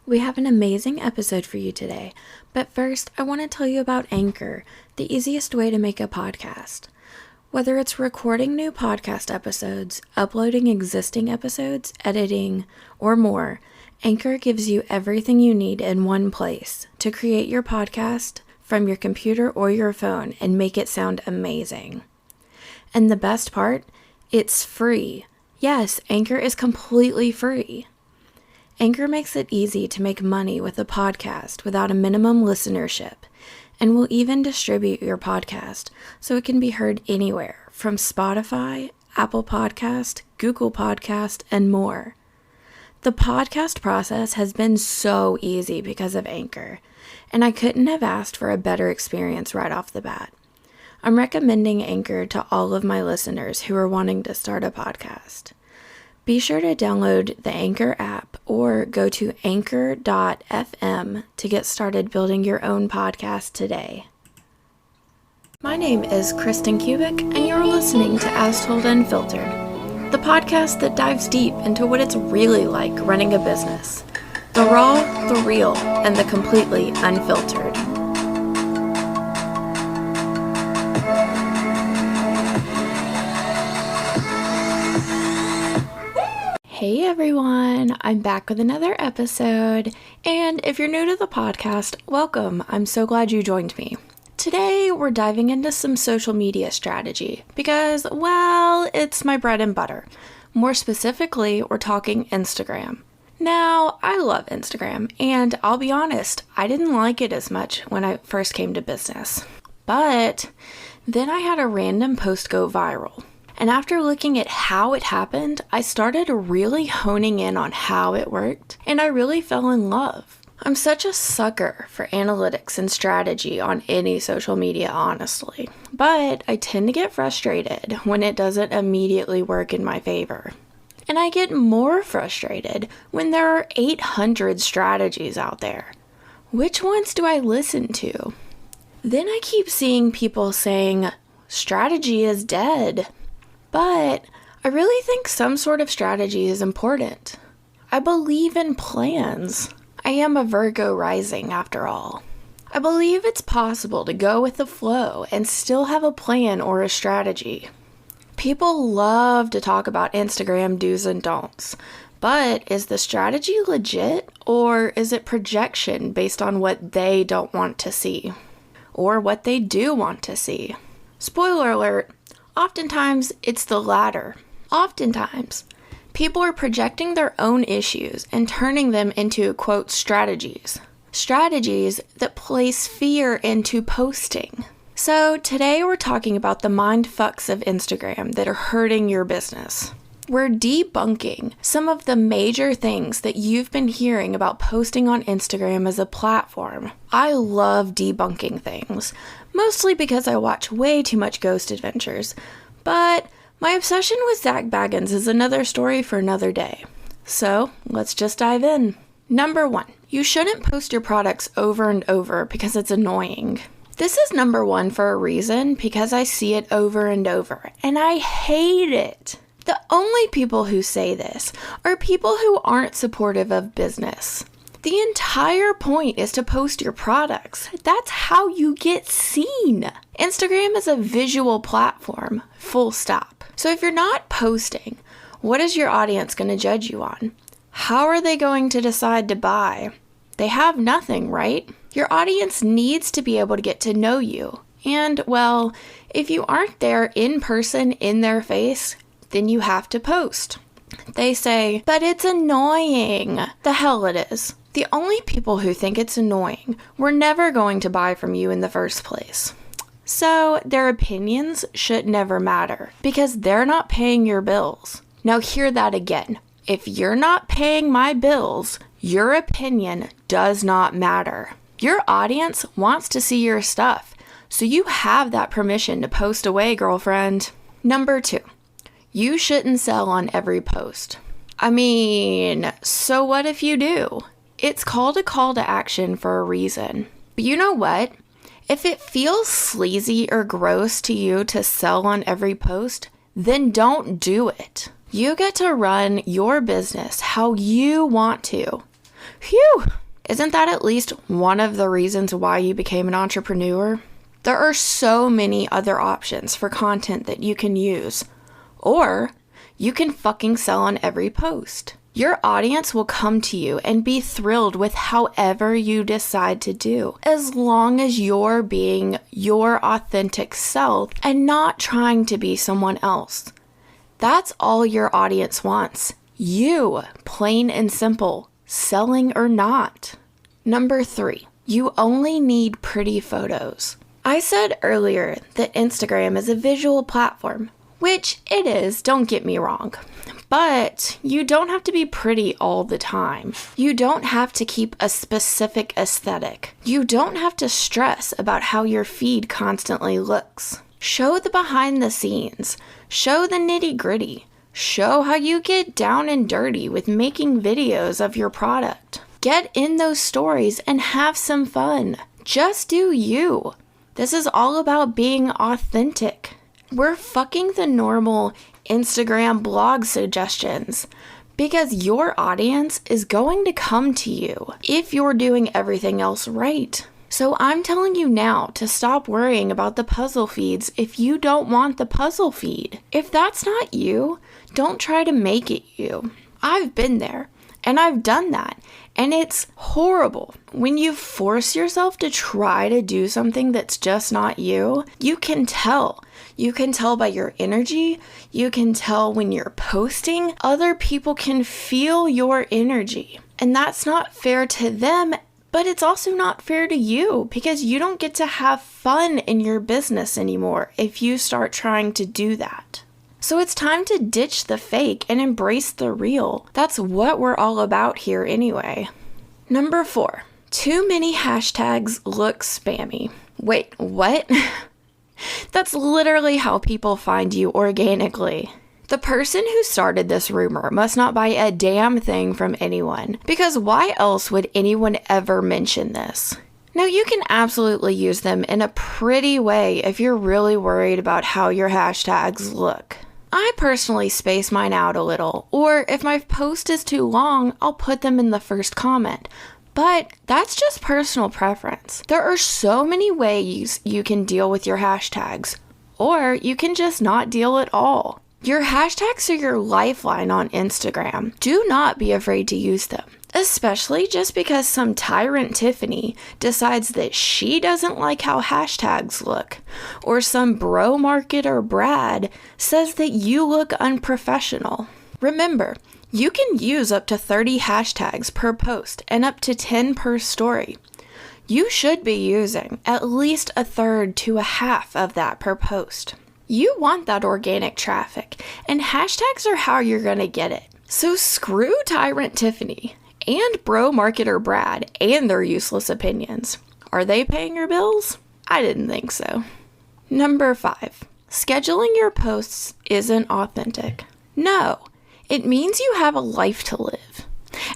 We have an amazing episode for you today, but first I want to tell you about Anchor, the easiest way to make a podcast. Whether it's recording new podcast episodes, uploading existing episodes, editing, or more, Anchor gives you everything you need in one place to create your podcast from your computer or your phone and make it sound amazing. And the best part, it's free. Yes, Anchor is completely free. Anchor makes it easy to make money with a podcast without a minimum listenership, and will even distribute your podcast so it can be heard anywhere from Spotify, Apple Podcast, Google Podcast, and more. The podcast process has been so easy because of Anchor, and I couldn't have asked for a better experience right off the bat. I'm recommending Anchor to all of my listeners who are wanting to start a podcast. Be sure to download the Anchor app or go to anchor.fm to get started building your own podcast today. My name is Kristen Kubik, and you're listening to As Told Unfiltered, the podcast that dives deep into what it's really like running a business. The raw, the real, and the completely unfiltered. Hey everyone, I'm back with another episode, and if you're new to the podcast, welcome. I'm so glad you joined me. Today, we're diving into some social media strategy because, well, it's my bread and butter. More specifically, we're talking Instagram. Now, I love Instagram, and I'll be honest, I didn't like it as much when I first came to business. But then I had a random post go viral. And after looking at how it happened, I started really honing in on how it worked, and I really fell in love. I'm such a sucker for analytics and strategy on any social media, honestly. But I tend to get frustrated when it doesn't immediately work in my favor. And I get more frustrated when there are 800 strategies out there. Which ones do I listen to? Then I keep seeing people saying, strategy is dead. But I really think some sort of strategy is important. I believe in plans. I am a Virgo rising after all. I believe it's possible to go with the flow and still have a plan or a strategy. People love to talk about Instagram do's and don'ts, but is the strategy legit or is it projection based on what they don't want to see or what they do want to see? Spoiler alert. Oftentimes, it's the latter. Oftentimes, people are projecting their own issues and turning them into, quote, strategies. Strategies that place fear into posting. So today we're talking about the mind fucks of Instagram that are hurting your business. We're debunking some of the major things that you've been hearing about posting on Instagram as a platform. I love debunking things, mostly because I watch way too much Ghost Adventures, but my obsession with Zach Baggins is another story for another day. So let's just dive in. Number 1, you shouldn't post your products over and over because it's annoying. This is number 1 for a reason, because I see it over and over, and I hate it. The only people who say this are people who aren't supportive of business. The entire point is to post your products. That's how you get seen. Instagram is a visual platform, full stop. So if you're not posting, what is your audience going to judge you on? How are they going to decide to buy? They have nothing, right? Your audience needs to be able to get to know you. And, well, if you aren't there in person, in their face, then you have to post. They say, but it's annoying. The hell it is. The only people who think it's annoying were never going to buy from you in the first place. So their opinions should never matter because they're not paying your bills. Now hear that again. If you're not paying my bills, your opinion does not matter. Your audience wants to see your stuff, so you have that permission to post away, girlfriend. Number 2. You shouldn't sell on every post. I mean, so what if you do? It's called a call to action for a reason. But you know what? If it feels sleazy or gross to you to sell on every post, then don't do it. You get to run your business how you want to. Phew! Isn't that at least one of the reasons why you became an entrepreneur? There are so many other options for content that you can use. Or you can fucking sell on every post. Your audience will come to you and be thrilled with however you decide to do, as long as you're being your authentic self and not trying to be someone else. That's all your audience wants. You, plain and simple, selling or not. Number 3, you only need pretty photos. I said earlier that Instagram is a visual platform, which it is, don't get me wrong. But you don't have to be pretty all the time. You don't have to keep a specific aesthetic. You don't have to stress about how your feed constantly looks. Show the behind the scenes. Show the nitty gritty. Show how you get down and dirty with making videos of your product. Get in those stories and have some fun. Just do you. This is all about being authentic. We're fucking the normal Instagram blog suggestions because your audience is going to come to you if you're doing everything else right. So I'm telling you now to stop worrying about the puzzle feeds if you don't want the puzzle feed. If that's not you, don't try to make it you. I've been there and I've done that. And it's horrible. When you force yourself to try to do something that's just not you, you can tell. You can tell by your energy. You can tell when you're posting. Other people can feel your energy. And that's not fair to them, but it's also not fair to you because you don't get to have fun in your business anymore if you start trying to do that. So it's time to ditch the fake and embrace the real. That's what we're all about here anyway. Number 4, too many hashtags look spammy. Wait, what? That's literally how people find you organically. The person who started this rumor must not buy a damn thing from anyone, because why else would anyone ever mention this? Now, you can absolutely use them in a pretty way if you're really worried about how your hashtags look. I personally space mine out a little, or if my post is too long, I'll put them in the first comment. But that's just personal preference. There are so many ways you can deal with your hashtags, or you can just not deal at all. Your hashtags are your lifeline on Instagram. Do not be afraid to use them, especially just because some tyrant Tiffany decides that she doesn't like how hashtags look, or some bro marketer Brad says that you look unprofessional. Remember, you can use up to 30 hashtags per post and up to 10 per story. You should be using at least a third to a half of that per post. You want that organic traffic, and hashtags are how you're going to get it. So screw Tyrant Tiffany and bro marketer Brad and their useless opinions. Are they paying your bills? I didn't think so. Number 5, scheduling your posts isn't authentic. No, it means you have a life to live,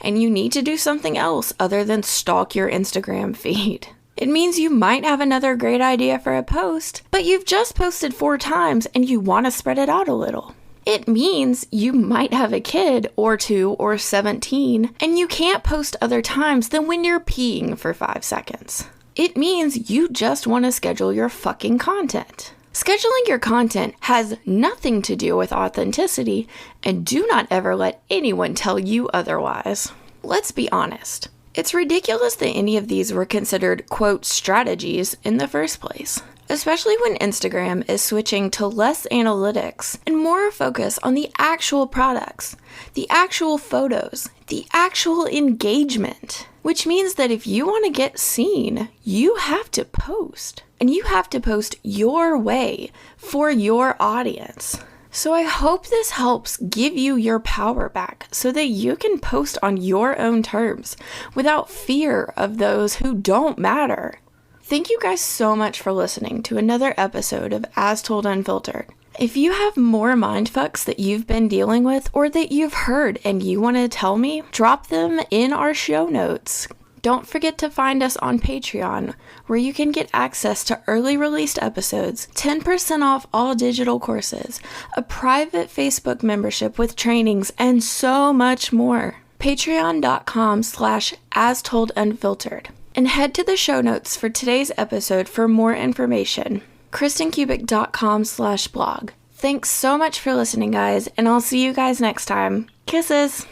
and you need to do something else other than stalk your Instagram feed. It means you might have another great idea for a post, but you've just posted 4 times and you want to spread it out a little. It means you might have a kid or 2 or 17 and you can't post other times than when you're peeing for 5 seconds. It means you just want to schedule your fucking content. Scheduling your content has nothing to do with authenticity, and do not ever let anyone tell you otherwise. Let's be honest. It's ridiculous that any of these were considered, quote, strategies in the first place, especially when Instagram is switching to less analytics and more focus on the actual products, the actual photos, the actual engagement, which means that if you want to get seen, you have to post, and you have to post your way for your audience. So I hope this helps give you your power back so that you can post on your own terms without fear of those who don't matter. Thank you guys so much for listening to another episode of As Told Unfiltered. If you have more mindfucks that you've been dealing with or that you've heard and you want to tell me, drop them in our show notes. Don't forget to find us on Patreon, where you can get access to early released episodes, 10% off all digital courses, a private Facebook membership with trainings, and so much more. patreon.com/astoldunfiltered. And head to the show notes for today's episode for more information. kristenkubick.com/blog. Thanks so much for listening, guys, and I'll see you guys next time. Kisses!